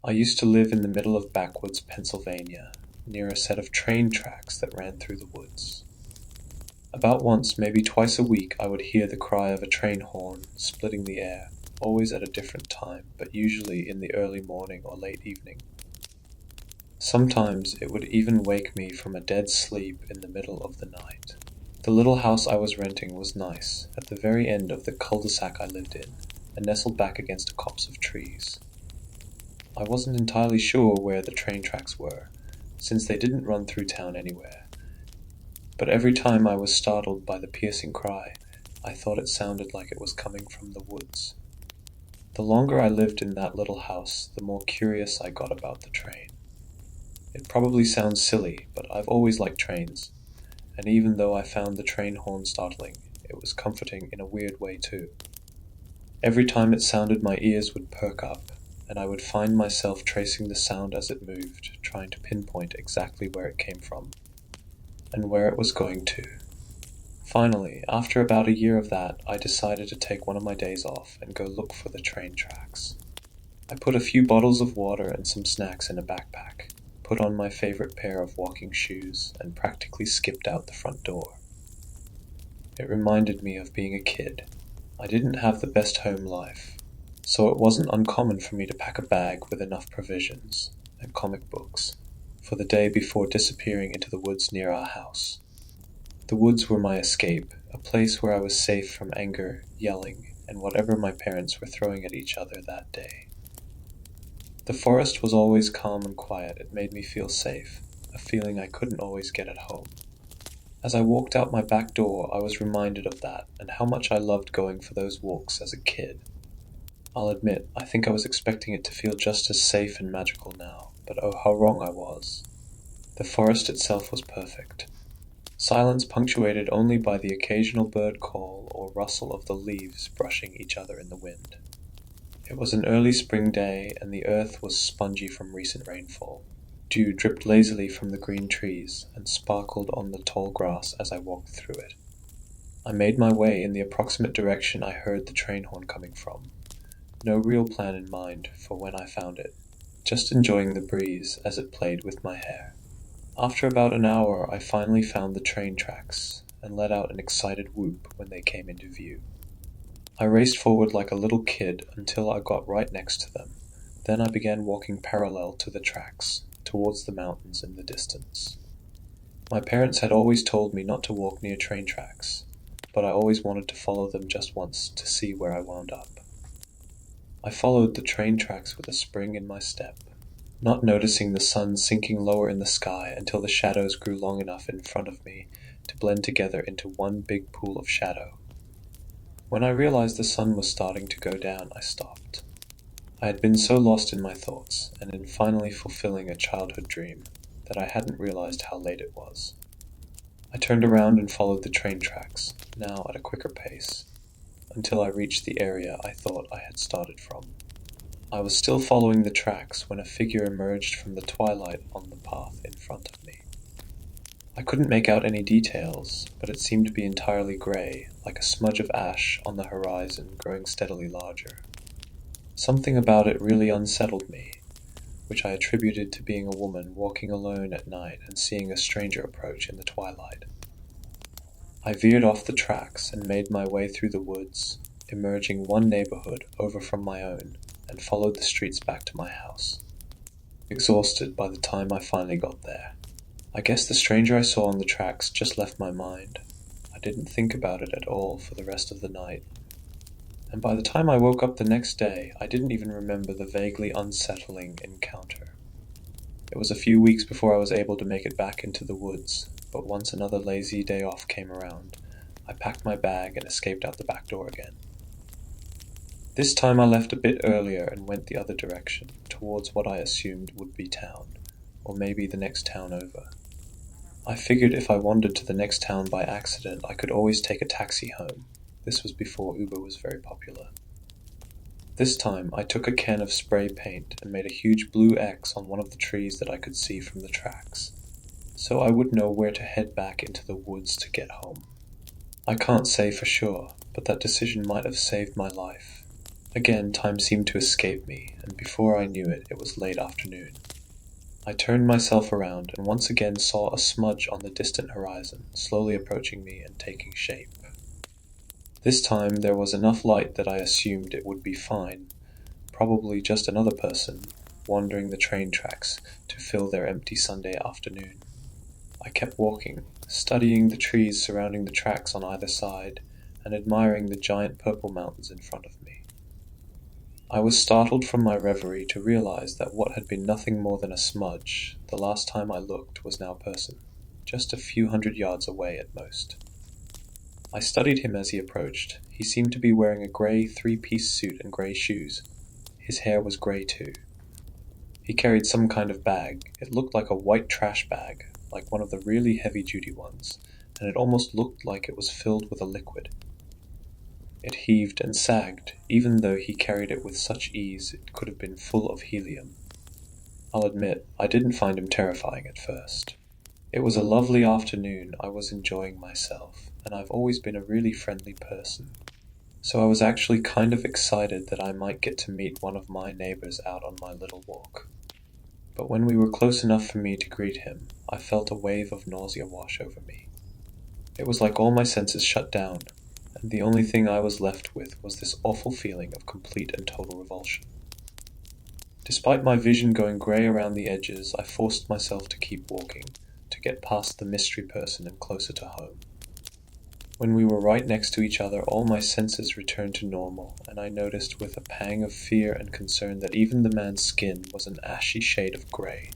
I used to live in the middle of backwoods Pennsylvania, near a set of train tracks that ran through the woods. About once, maybe twice a week, I would hear the cry of a train horn splitting the air, always at a different time, but usually in the early morning or late evening. Sometimes it would even wake me from a dead sleep in the middle of the night. The little house I was renting was nice, at the very end of the cul-de-sac I lived in, and nestled back against a copse of trees. I wasn't entirely sure where the train tracks were, since they didn't run through town anywhere. But every time I was startled by the piercing cry, I thought it sounded like it was coming from the woods. The longer I lived in that little house, the more curious I got about the train. It probably sounds silly, but I've always liked trains, and even though I found the train horn startling, it was comforting in a weird way too. Every time it sounded, my ears would perk up, and I would find myself tracing the sound as it moved, trying to pinpoint exactly where it came from, and where it was going to. Finally, after about a year of that, I decided to take one of my days off and go look for the train tracks. I put a few bottles of water and some snacks in a backpack, put on my favorite pair of walking shoes, and practically skipped out the front door. It reminded me of being a kid. I didn't have the best home life, so it wasn't uncommon for me to pack a bag with enough provisions and comic books for the day before disappearing into the woods near our house. The woods were my escape, a place where I was safe from anger, yelling, and whatever my parents were throwing at each other that day. The forest was always calm and quiet. It made me feel safe, a feeling I couldn't always get at home. As I walked out my back door, I was reminded of that and how much I loved going for those walks as a kid. I'll admit, I think I was expecting it to feel just as safe and magical now, but oh, how wrong I was. The forest itself was perfect. Silence punctuated only by the occasional bird call or rustle of the leaves brushing each other in the wind. It was an early spring day, and the earth was spongy from recent rainfall. Dew dripped lazily from the green trees and sparkled on the tall grass as I walked through it. I made my way in the approximate direction I heard the train horn coming from. No real plan in mind for when I found it, just enjoying the breeze as it played with my hair. After about an hour, I finally found the train tracks and let out an excited whoop when they came into view. I raced forward like a little kid until I got right next to them. Then I began walking parallel to the tracks, towards the mountains in the distance. My parents had always told me not to walk near train tracks, but I always wanted to follow them just once to see where I wound up. I followed the train tracks with a spring in my step, not noticing the sun sinking lower in the sky until the shadows grew long enough in front of me to blend together into one big pool of shadow. When I realized the sun was starting to go down, I stopped. I had been so lost in my thoughts, and in finally fulfilling a childhood dream, that I hadn't realized how late it was. I turned around and followed the train tracks, now at a quicker pace, until I reached the area I thought I had started from. I was still following the tracks when a figure emerged from the twilight on the path in front of me. I couldn't make out any details, but it seemed to be entirely gray, like a smudge of ash on the horizon growing steadily larger. Something about it really unsettled me, which I attributed to being a woman walking alone at night and seeing a stranger approach in the twilight. I veered off the tracks and made my way through the woods, emerging one neighborhood over from my own, and followed the streets back to my house. Exhausted by the time I finally got there. I guess the stranger I saw on the tracks just left my mind. I didn't think about it at all for the rest of the night. And by the time I woke up the next day, I didn't even remember the vaguely unsettling encounter. It was a few weeks before I was able to make it back into the woods, but once another lazy day off came around, I packed my bag and escaped out the back door again. This time I left a bit earlier and went the other direction, towards what I assumed would be town, or maybe the next town over. I figured if I wandered to the next town by accident, I could always take a taxi home. This was before Uber was very popular. This time, I took a can of spray paint and made a huge blue X on one of the trees that I could see from the tracks, so I would know where to head back into the woods to get home. I can't say for sure, but that decision might have saved my life. Again, time seemed to escape me, and before I knew it, it was late afternoon. I turned myself around and once again saw a smudge on the distant horizon, slowly approaching me and taking shape. This time there was enough light that I assumed it would be fine, probably just another person wandering the train tracks to fill their empty Sunday afternoon. I kept walking, studying the trees surrounding the tracks on either side, and admiring the giant purple mountains in front of me. I was startled from my reverie to realize that what had been nothing more than a smudge, the last time I looked, was now a person, just a few hundred yards away at most. I studied him as he approached. He seemed to be wearing a grey three-piece suit and grey shoes. His hair was grey too. He carried some kind of bag. It looked like a white trash bag, like one of the really heavy-duty ones, and it almost looked like it was filled with a liquid. It heaved and sagged, even though he carried it with such ease it could have been full of helium. I'll admit, I didn't find him terrifying at first. It was a lovely afternoon, I was enjoying myself, and I've always been a really friendly person. So I was actually kind of excited that I might get to meet one of my neighbors out on my little walk. But when we were close enough for me to greet him, I felt a wave of nausea wash over me. It was like all my senses shut down, and the only thing I was left with was this awful feeling of complete and total revulsion. Despite my vision going grey around the edges, I forced myself to keep walking, to get past the mystery person and closer to home. When we were right next to each other, all my senses returned to normal, and I noticed with a pang of fear and concern that even the man's skin was an ashy shade of grey.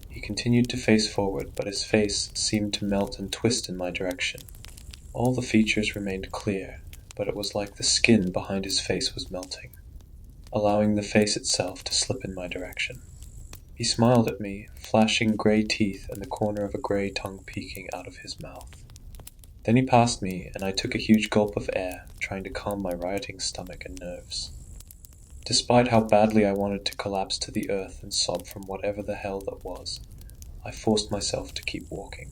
He continued to face forward, but his face seemed to melt and twist in my direction. All the features remained clear, but it was like the skin behind his face was melting, allowing the face itself to slip in my direction. He smiled at me, flashing grey teeth and the corner of a grey tongue peeking out of his mouth. Then he passed me, and I took a huge gulp of air, trying to calm my rioting stomach and nerves. Despite how badly I wanted to collapse to the earth and sob from whatever the hell that was, I forced myself to keep walking.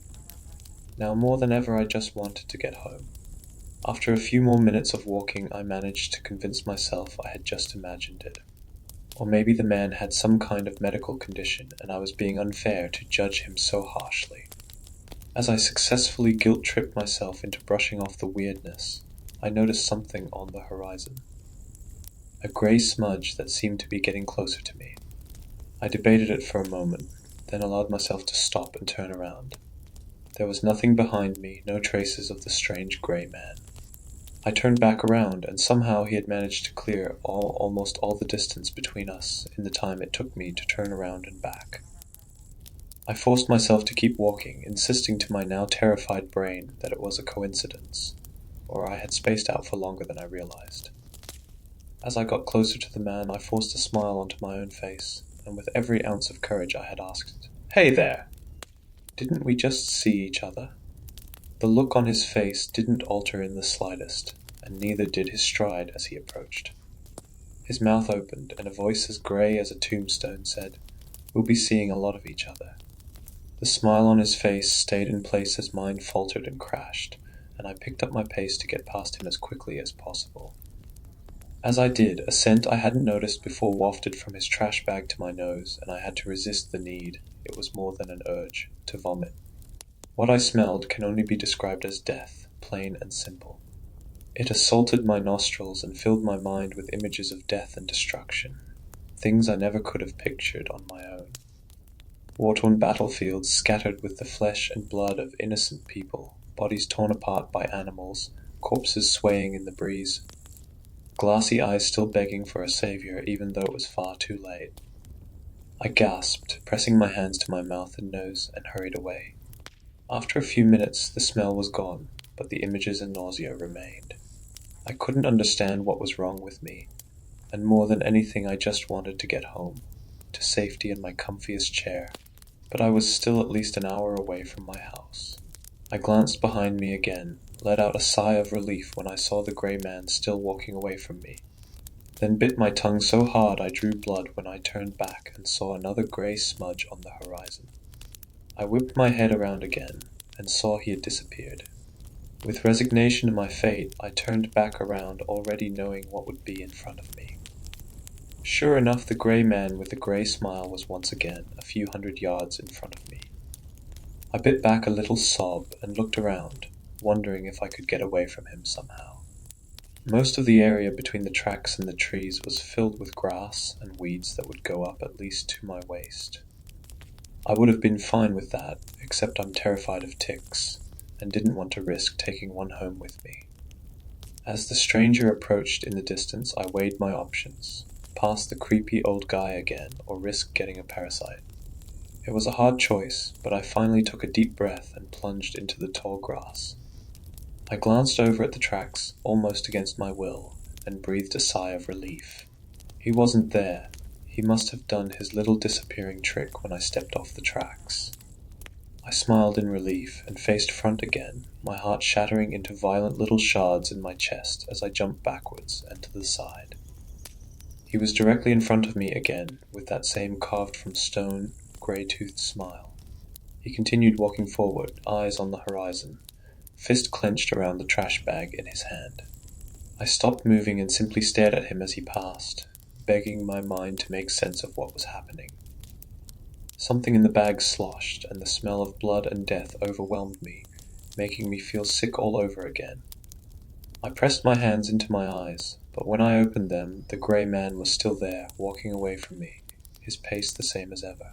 Now more than ever I just wanted to get home. After a few more minutes of walking, I managed to convince myself I had just imagined it. Or maybe the man had some kind of medical condition, and I was being unfair to judge him so harshly. As I successfully guilt-tripped myself into brushing off the weirdness, I noticed something on the horizon. A grey smudge that seemed to be getting closer to me. I debated it for a moment, then allowed myself to stop and turn around. There was nothing behind me, no traces of the strange grey man. I turned back around, and somehow he had managed to clear almost all the distance between us in the time it took me to turn around and back. I forced myself to keep walking, insisting to my now terrified brain that it was a coincidence, or I had spaced out for longer than I realized. As I got closer to the man, I forced a smile onto my own face, and with every ounce of courage I had asked, "Hey there! Didn't we just see each other?" The look on his face didn't alter in the slightest, and neither did his stride as he approached. His mouth opened, and a voice as grey as a tombstone said, "We'll be seeing a lot of each other." The smile on his face stayed in place as mine faltered and crashed, and I picked up my pace to get past him as quickly as possible. As I did, a scent I hadn't noticed before wafted from his trash bag to my nose, and I had to resist the need, it was more than an urge, to vomit. What I smelled can only be described as death, plain and simple. It assaulted my nostrils and filled my mind with images of death and destruction, things I never could have pictured on my own. War-torn battlefields scattered with the flesh and blood of innocent people, bodies torn apart by animals, corpses swaying in the breeze. Glassy eyes still begging for a savior even though it was far too late. I gasped, pressing my hands to my mouth and nose, and hurried away. After a few minutes the smell was gone, but the images and nausea remained. I couldn't understand what was wrong with me, and more than anything I just wanted to get home, to safety in my comfiest chair. But I was still at least an hour away from my house. I glanced behind me again, let out a sigh of relief when I saw the grey man still walking away from me, then bit my tongue so hard I drew blood when I turned back and saw another grey smudge on the horizon. I whipped my head around again, and saw he had disappeared. With resignation to my fate, I turned back around, already knowing what would be in front of me. Sure enough, the grey man with the grey smile was once again a few hundred yards in front of me. I bit back a little sob and looked around, wondering if I could get away from him somehow. Most of the area between the tracks and the trees was filled with grass and weeds that would go up at least to my waist. I would have been fine with that, except I'm terrified of ticks, and didn't want to risk taking one home with me. As the stranger approached in the distance, I weighed my options: pass the creepy old guy again, or risk getting a parasite. It was a hard choice, but I finally took a deep breath and plunged into the tall grass. I glanced over at the tracks, almost against my will, and breathed a sigh of relief. He wasn't there. He must have done his little disappearing trick when I stepped off the tracks. I smiled in relief and faced front again, my heart shattering into violent little shards in my chest as I jumped backwards and to the side. He was directly in front of me again, with that same carved-from-stone, grey-toothed smile. He continued walking forward, eyes on the horizon, fist clenched around the trash bag in his hand. I stopped moving and simply stared at him as he passed, begging my mind to make sense of what was happening. Something in the bag sloshed, and the smell of blood and death overwhelmed me, making me feel sick all over again. I pressed my hands into my eyes, but when I opened them, the grey man was still there, walking away from me, his pace the same as ever.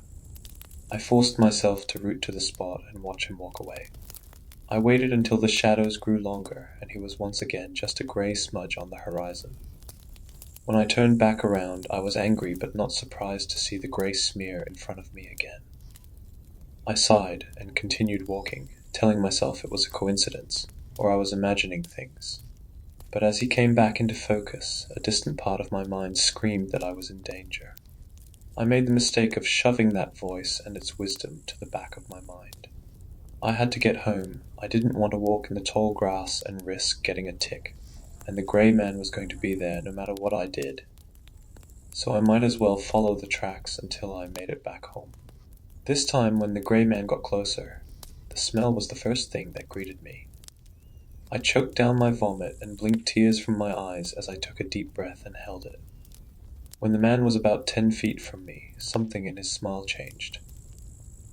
I forced myself to root to the spot and watch him walk away. I waited until the shadows grew longer, and he was once again just a grey smudge on the horizon. When I turned back around, I was angry but not surprised to see the grey smear in front of me again. I sighed and continued walking, telling myself it was a coincidence, or I was imagining things. But as he came back into focus, a distant part of my mind screamed that I was in danger. I made the mistake of shoving that voice and its wisdom to the back of my mind. I had to get home. I didn't want to walk in the tall grass and risk getting a tick, and the grey man was going to be there no matter what I did. So I might as well follow the tracks until I made it back home. This time, when the grey man got closer, the smell was the first thing that greeted me. I choked down my vomit and blinked tears from my eyes as I took a deep breath and held it. When the man was about 10 feet from me, something in his smile changed.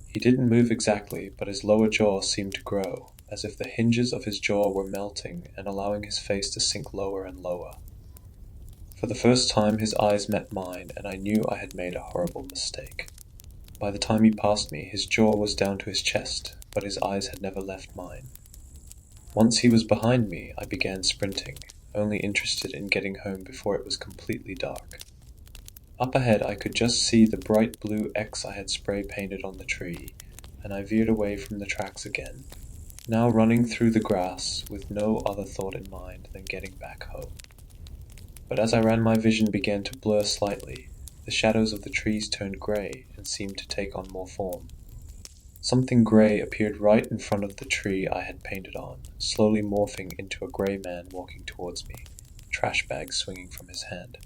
He didn't move exactly, but his lower jaw seemed to grow, as if the hinges of his jaw were melting and allowing his face to sink lower and lower. For the first time his eyes met mine, and I knew I had made a horrible mistake. By the time he passed me, his jaw was down to his chest, but his eyes had never left mine. Once he was behind me, I began sprinting, only interested in getting home before it was completely dark. Up ahead I could just see the bright blue X I had spray painted on the tree, and I veered away from the tracks again, now running through the grass with no other thought in mind than getting back home. But as I ran, my vision began to blur slightly. The shadows of the trees turned grey and seemed to take on more form. Something grey appeared right in front of the tree I had painted on, slowly morphing into a grey man walking towards me, trash bag swinging from his hand.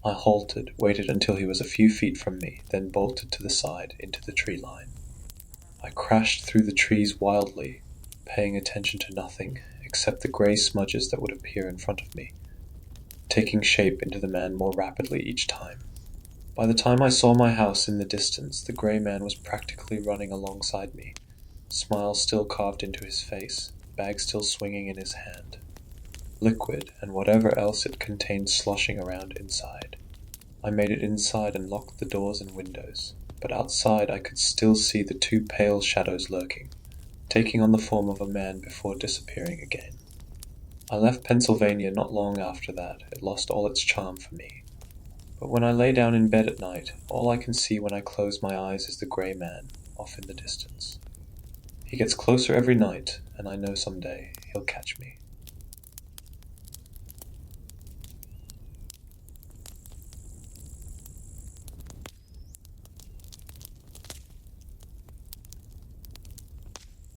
I halted, waited until he was a few feet from me, then bolted to the side into the tree line. I crashed through the trees wildly, paying attention to nothing except the grey smudges that would appear in front of me, taking shape into the man more rapidly each time. By the time I saw my house in the distance, the grey man was practically running alongside me, smile still carved into his face, bag still swinging in his hand. Liquid and whatever else it contained sloshing around inside. I made it inside and locked the doors and windows, but outside I could still see the two pale shadows lurking, taking on the form of a man before disappearing again. I left Pennsylvania not long after that. It lost all its charm for me. But when I lay down in bed at night, all I can see when I close my eyes is the grey man, off in the distance. He gets closer every night, and I know someday he'll catch me.